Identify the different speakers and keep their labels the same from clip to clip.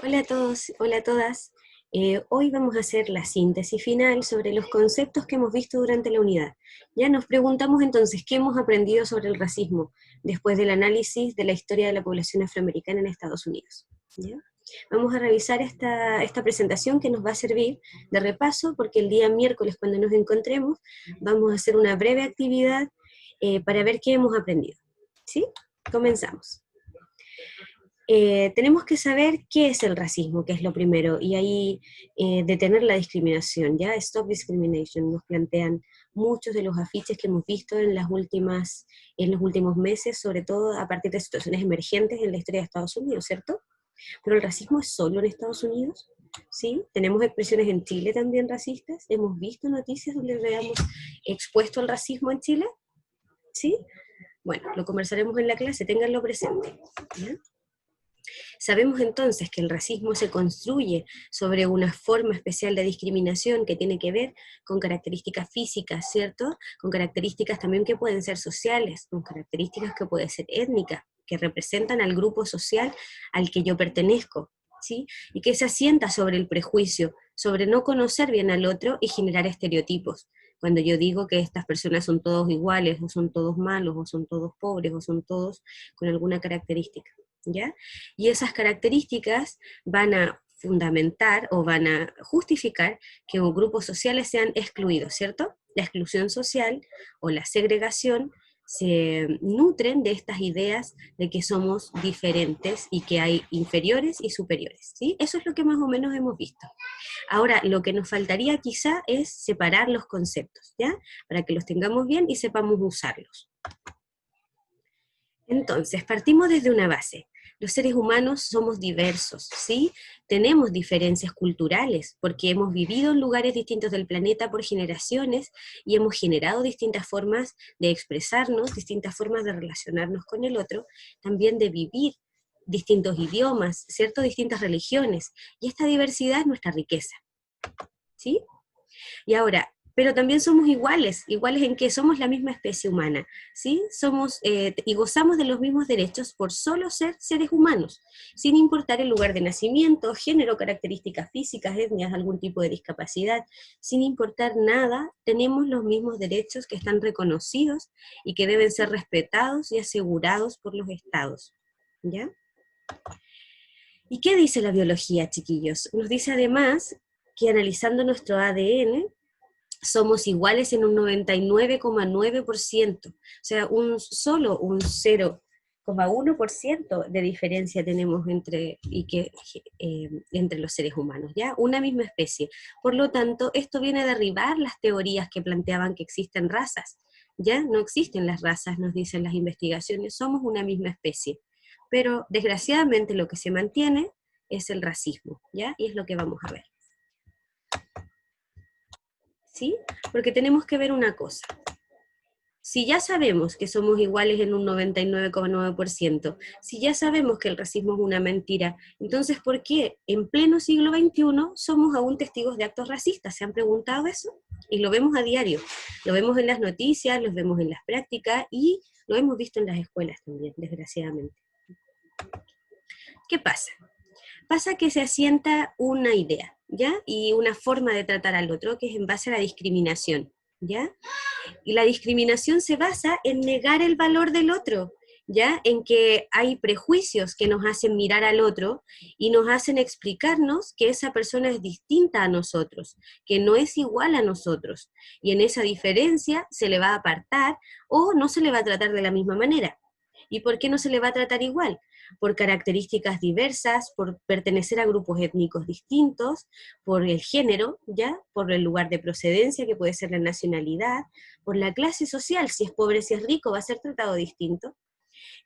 Speaker 1: Hola a todos, hola a todas. Hoy vamos a hacer la síntesis final sobre los conceptos que hemos visto durante la unidad. Ya nos preguntamos entonces qué hemos aprendido sobre el racismo después del análisis de la historia de la población afroamericana en Estados Unidos. ¿Ya? Vamos a revisar esta presentación que nos va a servir de repaso porque el día miércoles cuando nos encontremos vamos a hacer una breve actividad para ver qué hemos aprendido. ¿Sí? Comenzamos. Tenemos que saber qué es el racismo, que es lo primero, y ahí detener la discriminación, ¿ya? Stop Discrimination, nos plantean muchos de los afiches que hemos visto en los últimos meses, sobre todo a partir de situaciones emergentes en la historia de Estados Unidos, ¿cierto? Pero el racismo es solo en Estados Unidos, ¿sí? Tenemos expresiones en Chile también racistas, hemos visto noticias donde veamos expuesto al racismo en Chile, ¿sí? Bueno, lo conversaremos en la clase, ténganlo presente, ¿ya? Sabemos entonces que el racismo se construye sobre una forma especial de discriminación que tiene que ver con características físicas, ¿cierto? Con características también que pueden ser sociales, con características que pueden ser étnicas, que representan al grupo social al que yo pertenezco, ¿sí? Y que se asienta sobre el prejuicio, sobre no conocer bien al otro y generar estereotipos. Cuando yo digo que estas personas son todos iguales, o son todos malos, o son todos pobres, o son todos con alguna característica, ¿ya? Y esas características van a fundamentar o van a justificar que grupos sociales sean excluidos, ¿cierto? La exclusión social o la segregación se nutren de estas ideas de que somos diferentes y que hay inferiores y superiores, ¿sí? Eso es lo que más o menos hemos visto. Ahora, lo que nos faltaría quizá es separar los conceptos, ¿ya? Para que los tengamos bien y sepamos usarlos. Entonces, partimos desde una base. Los seres humanos somos diversos, ¿sí? Tenemos diferencias culturales porque hemos vivido en lugares distintos del planeta por generaciones y hemos generado distintas formas de expresarnos, distintas formas de relacionarnos con el otro, también de vivir distintos idiomas, ¿cierto? Distintas religiones. Y esta diversidad es nuestra riqueza, ¿sí? Y ahora, pero también somos iguales, iguales en que somos la misma especie humana, ¿sí? Somos y gozamos de los mismos derechos por solo ser seres humanos, sin importar el lugar de nacimiento, género, características físicas, etnias, algún tipo de discapacidad, sin importar nada, tenemos los mismos derechos que están reconocidos y que deben ser respetados y asegurados por los estados, ¿ya? ¿Y qué dice la biología, chiquillos? Nos dice además que analizando nuestro ADN, somos iguales en un 99,9%, o sea, solo un 0,1% de diferencia tenemos entre los seres humanos, ¿ya? Una misma especie. Por lo tanto, esto viene a derribar las teorías que planteaban que existen razas, ¿ya? No existen las razas, nos dicen las investigaciones, somos una misma especie. Pero, desgraciadamente, lo que se mantiene es el racismo, ¿ya? Y es lo que vamos a ver. ¿Sí? Porque tenemos que ver una cosa. Si ya sabemos que somos iguales en un 99,9%, si ya sabemos que el racismo es una mentira, entonces ¿por qué en pleno siglo XXI somos aún testigos de actos racistas? ¿Se han preguntado eso? Y lo vemos a diario, lo vemos en las noticias, lo vemos en las prácticas y lo hemos visto en las escuelas también, desgraciadamente. ¿Qué pasa? Pasa que se asienta una idea, ¿ya? Y una forma de tratar al otro que es en base a la discriminación, ¿ya? Y la discriminación se basa en negar el valor del otro, ¿ya? En que hay prejuicios que nos hacen mirar al otro y nos hacen explicarnos que esa persona es distinta a nosotros, que no es igual a nosotros. Y en esa diferencia se le va a apartar o no se le va a tratar de la misma manera. ¿Y por qué no se le va a tratar igual? Por características diversas, por pertenecer a grupos étnicos distintos, por el género, ¿ya? Por el lugar de procedencia, que puede ser la nacionalidad, por la clase social, si es pobre, si es rico, va a ser tratado distinto,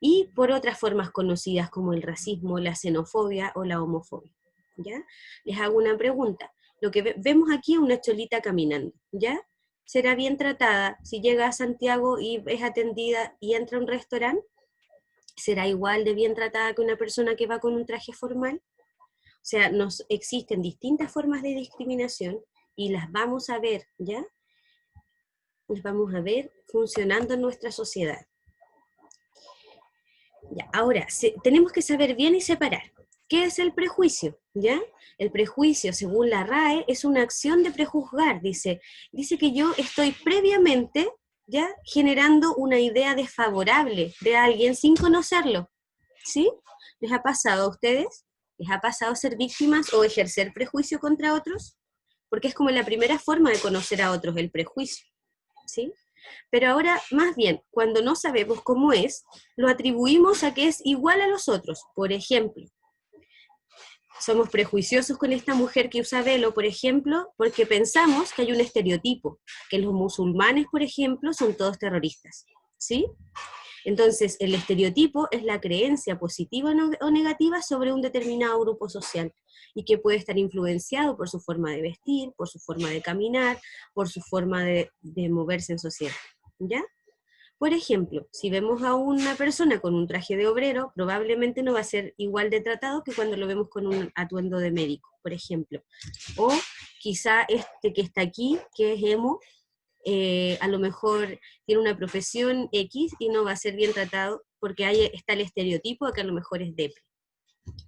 Speaker 1: y por otras formas conocidas como el racismo, la xenofobia o la homofobia, ¿ya? Les hago una pregunta. Lo que vemos aquí es una cholita caminando, ¿ya? ¿Será bien tratada si llega a Santiago y es atendida y entra a un restaurante? ¿Será igual de bien tratada que una persona que va con un traje formal? O sea, existen distintas formas de discriminación y las vamos a ver, ¿ya? Las vamos a ver funcionando en nuestra sociedad. Ya, ahora, tenemos que saber bien y separar. ¿Qué es el prejuicio? ¿ya? El prejuicio, según la RAE, es una acción de prejuzgar, dice que yo estoy previamente, ¿ya?, generando una idea desfavorable de alguien sin conocerlo, ¿sí? ¿Les ha pasado a ustedes? ¿Les ha pasado ser víctimas o ejercer prejuicio contra otros? Porque es como la primera forma de conocer a otros, el prejuicio, ¿sí? Pero ahora, más bien, cuando no sabemos cómo es, lo atribuimos a que es igual a los otros. Por ejemplo, somos prejuiciosos con esta mujer que usa velo, por ejemplo, porque pensamos que hay un estereotipo, que los musulmanes, por ejemplo, son todos terroristas, ¿sí? Entonces, el estereotipo es la creencia positiva o negativa sobre un determinado grupo social y que puede estar influenciado por su forma de vestir, por su forma de caminar, por su forma de moverse en sociedad, ¿ya? Por ejemplo, si vemos a una persona con un traje de obrero, probablemente no va a ser igual de tratado que cuando lo vemos con un atuendo de médico, por ejemplo. O quizá este que está aquí, que es emo, a lo mejor tiene una profesión X y no va a ser bien tratado porque ahí está el estereotipo de que a lo mejor es depre,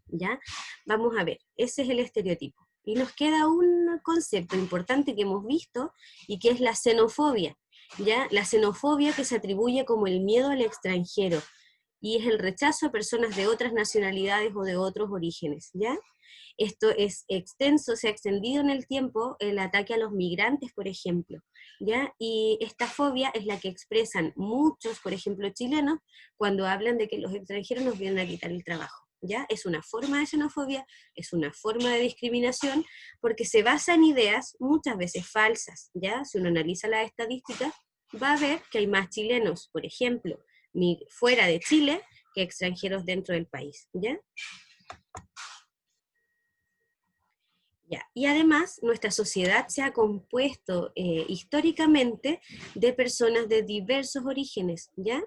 Speaker 1: ¿ya? Vamos a ver, ese es el estereotipo. Y nos queda un concepto importante que hemos visto y que es la xenofobia, ¿ya? La xenofobia que se atribuye como el miedo al extranjero y es el rechazo a personas de otras nacionalidades o de otros orígenes, ¿ya? Esto es extenso, se ha extendido en el tiempo el ataque a los migrantes, por ejemplo, ¿ya? Y esta fobia es la que expresan muchos, por ejemplo, chilenos, cuando hablan de que los extranjeros nos vienen a quitar el trabajo, ¿ya? Es una forma de xenofobia, es una forma de discriminación, porque se basa en ideas muchas veces falsas, ¿ya? Si uno analiza las estadísticas, va a ver que hay más chilenos, por ejemplo, fuera de Chile, que extranjeros dentro del país, ¿ya? Ya. Y además, nuestra sociedad se ha compuesto históricamente de personas de diversos orígenes, ¿ya?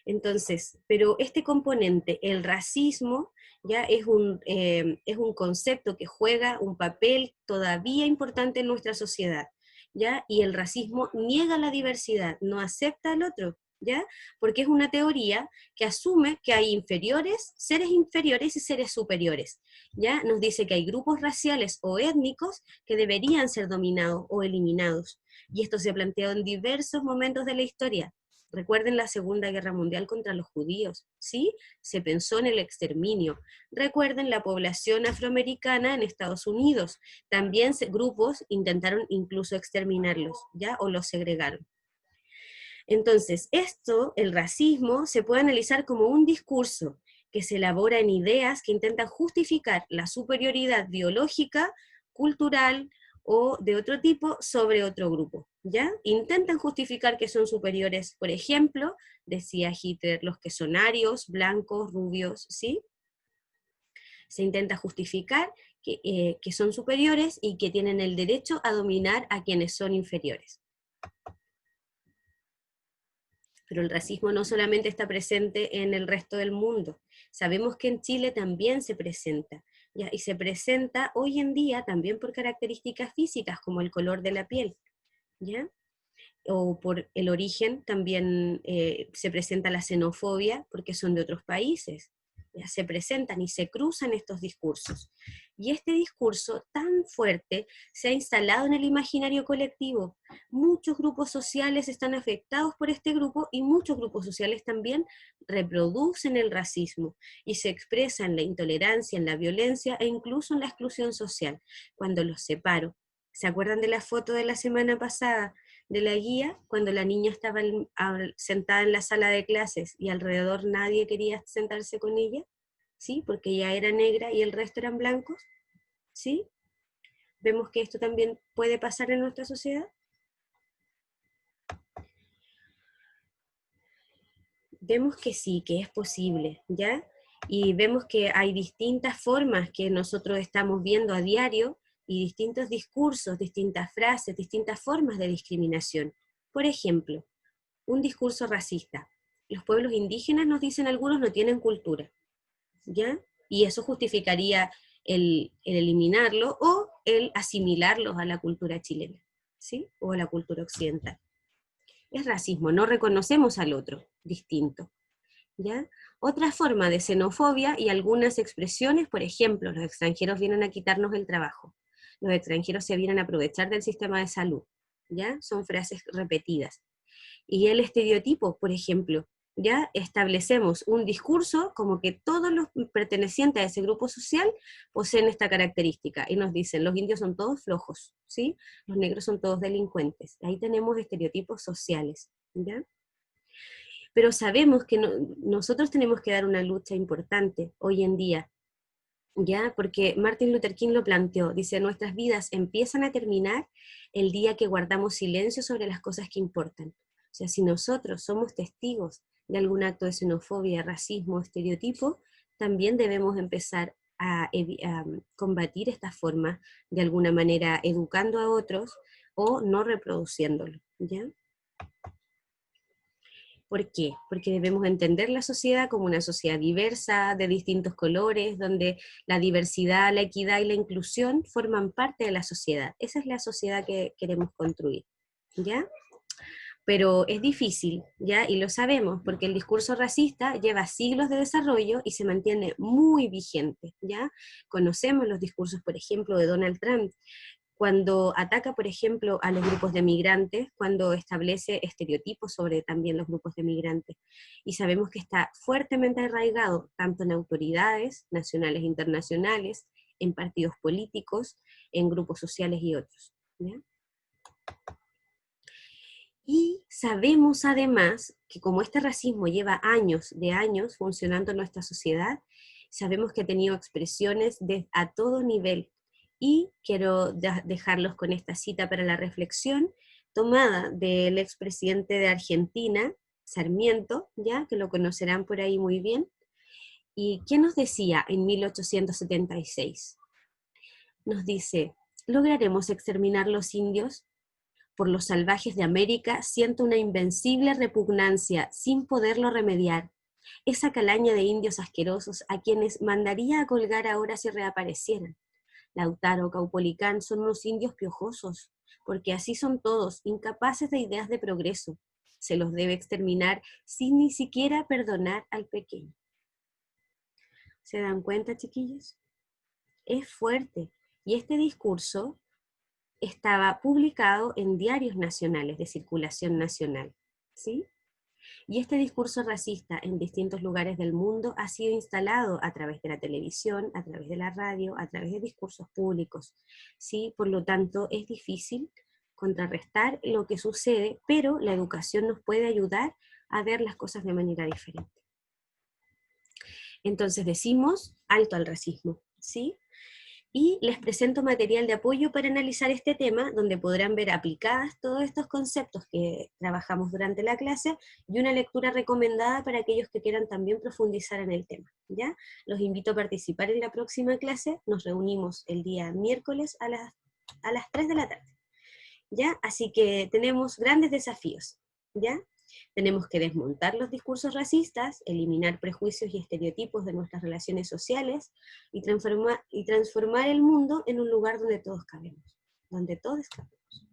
Speaker 1: Entonces, pero este componente, el racismo, ya es un concepto que juega un papel todavía importante en nuestra sociedad, ¿ya? Y el racismo niega la diversidad, no acepta al otro, ¿ya? Porque es una teoría que asume que hay seres inferiores y seres superiores, ¿ya? Nos dice que hay grupos raciales o étnicos que deberían ser dominados o eliminados, y esto se ha planteado en diversos momentos de la historia. Recuerden la Segunda Guerra Mundial contra los judíos, ¿sí? Se pensó en el exterminio. Recuerden la población afroamericana en Estados Unidos. También grupos intentaron incluso exterminarlos, ¿ya? O los segregaron. Entonces, el racismo, se puede analizar como un discurso que se elabora en ideas que intentan justificar la superioridad biológica, cultural o de otro tipo sobre otro grupo, ¿ya? Intentan justificar que son superiores, por ejemplo, decía Hitler, los que son arios, blancos, rubios, ¿sí? Se intenta justificar que son superiores y que tienen el derecho a dominar a quienes son inferiores. Pero el racismo no solamente está presente en el resto del mundo, sabemos que en Chile también se presenta, ¿ya? Y se presenta hoy en día también por características físicas como el color de la piel, ¿ya? O por el origen también se presenta la xenofobia porque son de otros países, ya se presentan y se cruzan estos discursos. Y este discurso tan fuerte se ha instalado en el imaginario colectivo. Muchos grupos sociales están afectados por este grupo y muchos grupos sociales también reproducen el racismo y se expresa en la intolerancia, en la violencia e incluso en la exclusión social, cuando los separo. ¿Se acuerdan de la foto de la semana pasada de la guía, cuando la niña estaba sentada en la sala de clases y alrededor nadie quería sentarse con ella? ¿Sí? Porque ella era negra y el resto eran blancos, ¿sí? Vemos que esto también puede pasar en nuestra sociedad. Vemos que sí, que es posible, ¿ya? Y vemos que hay distintas formas que nosotros estamos viendo a diario y distintos discursos, distintas frases, distintas formas de discriminación. Por ejemplo, un discurso racista. Los pueblos indígenas, nos dicen algunos, no tienen cultura, ¿ya? Y eso justificaría el eliminarlo o el asimilarlos a la cultura chilena, ¿sí? O a la cultura occidental. Es racismo, no reconocemos al otro distinto. ¿ya? Otra forma de xenofobia y algunas expresiones, por ejemplo, los extranjeros vienen a quitarnos el trabajo, los extranjeros se vienen a aprovechar del sistema de salud, ¿ya? Son frases repetidas. Y el estereotipo, por ejemplo, ya establecemos un discurso como que todos los pertenecientes a ese grupo social poseen esta característica y nos dicen, los indios son todos flojos, ¿sí? Los negros son todos delincuentes. Ahí tenemos estereotipos sociales, ¿ya? Pero sabemos que nosotros tenemos que dar una lucha importante hoy en día, ¿ya? Porque Martin Luther King lo planteó, dice, nuestras vidas empiezan a terminar el día que guardamos silencio sobre las cosas que importan. O sea, si nosotros somos testigos de algún acto de xenofobia, racismo, estereotipo, también debemos empezar a combatir esta forma de alguna manera educando a otros o no reproduciéndolo, ¿ya? ¿Por qué? Porque debemos entender la sociedad como una sociedad diversa, de distintos colores, donde la diversidad, la equidad y la inclusión forman parte de la sociedad. Esa es la sociedad que queremos construir, ¿ya? Pero es difícil, ¿ya? Y lo sabemos, porque el discurso racista lleva siglos de desarrollo y se mantiene muy vigente, ¿ya? Conocemos los discursos, por ejemplo, de Donald Trump, cuando ataca, por ejemplo, a los grupos de migrantes, cuando establece estereotipos sobre también los grupos de migrantes. Y sabemos que está fuertemente arraigado tanto en autoridades nacionales e internacionales, en partidos políticos, en grupos sociales y otros, ¿ya? Y sabemos además que como este racismo lleva años de años funcionando en nuestra sociedad, sabemos que ha tenido expresiones a todo nivel. Y quiero dejarlos con esta cita para la reflexión, tomada del expresidente de Argentina, Sarmiento, ya que lo conocerán por ahí muy bien. ¿Y qué nos decía en 1876? Nos dice, ¿lograremos exterminar los indios? Por los salvajes de América siento una invencible repugnancia sin poderlo remediar. Esa calaña de indios asquerosos a quienes mandaría a colgar ahora si reaparecieran. Lautaro, Caupolicán son unos indios piojosos, porque así son todos, incapaces de ideas de progreso. Se los debe exterminar sin ni siquiera perdonar al pequeño. ¿Se dan cuenta, chiquillos? Es fuerte. Y este discurso estaba publicado en diarios nacionales de circulación nacional, ¿sí? Y este discurso racista en distintos lugares del mundo ha sido instalado a través de la televisión, a través de la radio, a través de discursos públicos, ¿sí? Por lo tanto, es difícil contrarrestar lo que sucede, pero la educación nos puede ayudar a ver las cosas de manera diferente. Entonces decimos alto al racismo, ¿sí? Y les presento material de apoyo para analizar este tema, donde podrán ver aplicadas todos estos conceptos que trabajamos durante la clase, y una lectura recomendada para aquellos que quieran también profundizar en el tema, ¿ya? Los invito a participar en la próxima clase, nos reunimos el día miércoles a las 3 de la tarde, ¿ya? Así que tenemos grandes desafíos, ¿ya? Tenemos que desmontar los discursos racistas, eliminar prejuicios y estereotipos de nuestras relaciones sociales y transformar el mundo en un lugar donde todos cabemos, donde todos cabemos.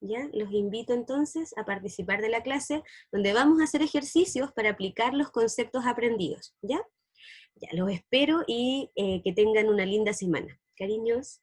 Speaker 1: ¿Ya? Los invito entonces a participar de la clase donde vamos a hacer ejercicios para aplicar los conceptos aprendidos. ¿Ya? Ya los espero y que tengan una linda semana. Cariños.